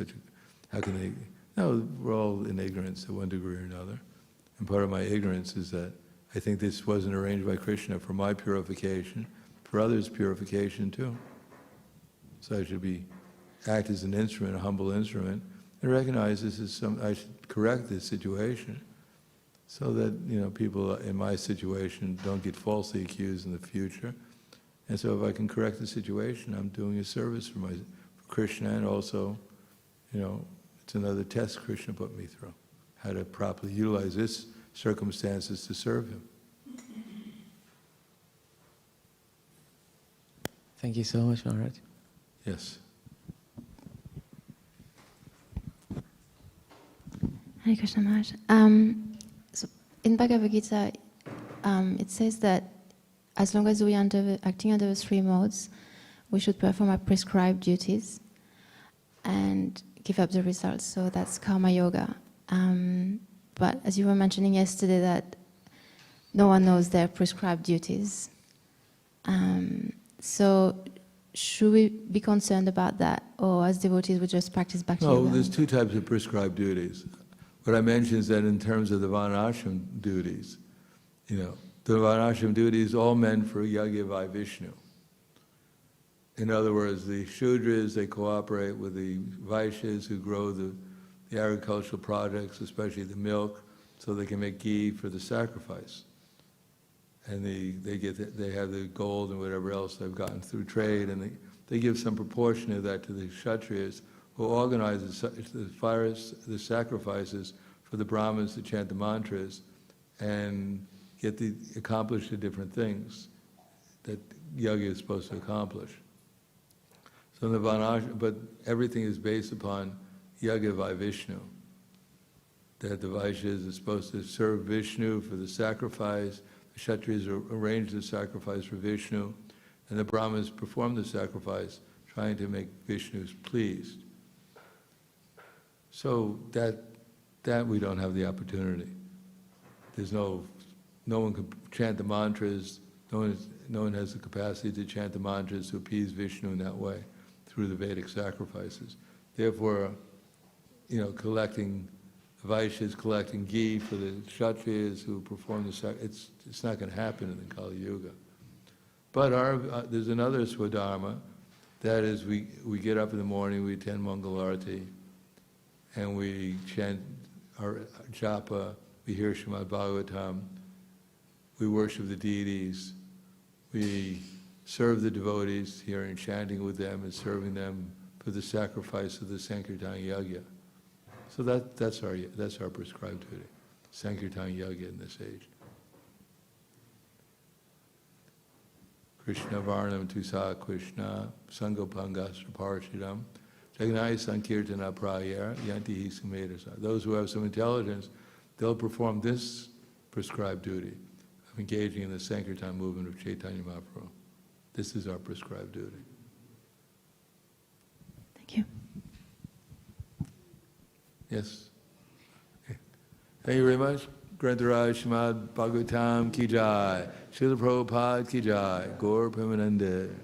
no, we're all in ignorance to one degree or another. And part of my ignorance is that I think this wasn't arranged by Krishna for my purification, for others' purification too. So I should act as an instrument, a humble instrument, and recognize I should correct this situation so that, people in my situation don't get falsely accused in the future. And so if I can correct the situation, I'm doing a service for Krishna, and also, it's another test Krishna put me through, how to properly utilize this circumstances to serve him. Thank you so much, Maharaj. Yes. Hare Krishna Maharaj. So in Bhagavad Gita, it says that as long as we are acting under the three modes, we should perform our prescribed duties and give up the results. So that's karma yoga. But as you were mentioning yesterday, that no one knows their prescribed duties. So should we be concerned about that, or as devotees we just practice Bhaktivedanta? No, there's two types of prescribed duties. What I mentioned is that in terms of the Varnashram duties, the Varnashram duties all meant for Yagya Vai Vishnu. In other words, the Shudras, they cooperate with the Vaishyas who grow the agricultural products, especially the milk, so they can make ghee for the sacrifice. And they have the gold and whatever else they've gotten through trade, and they give some proportion of that to the Kshatriyas, who organize the sacrifices for the Brahmins to chant the mantras and accomplish the different things that Yagya is supposed to accomplish. So but everything is based upon yaga by Vishnu. That the Vaishyas are supposed to serve Vishnu for the sacrifice, the Kshatriyas arrange the sacrifice for Vishnu, and the Brahmanas perform the sacrifice, trying to make Vishnu pleased. So that we don't have the opportunity. There's no one can chant the mantras, no one has the capacity to chant the mantras to appease Vishnu in that way, through the Vedic sacrifices. Therefore, collecting Vaishyas, collecting ghee for the Kshatriyas who perform the sacrifice, it's not going to happen in the Kali Yuga. But there's another Swadharma, that is we get up in the morning, we attend Mangalarati, and we chant our japa, we hear Śrīmad Bhāgavatam, we worship the deities, we serve the devotees here and chanting with them and serving them for the sacrifice of the Sankirtan Yagya. So that's our prescribed duty, Sankirtan Yagya in this age. Krishna Varnam Tusa Krishna Sangopangastra Parashidam Jaganai Sankirtana Prayera Yanti Sumadasa. Those who have some intelligence, they'll perform this prescribed duty of engaging in the Sankirtan movement of Chaitanya Mahaprabhu. This is our prescribed duty. Thank you. Yes? Okay. Thank you very much. Grantaraj Śrīmad Bhāgavatam ki jai. Srila Prabhupada ki jai. Gaur Premanande.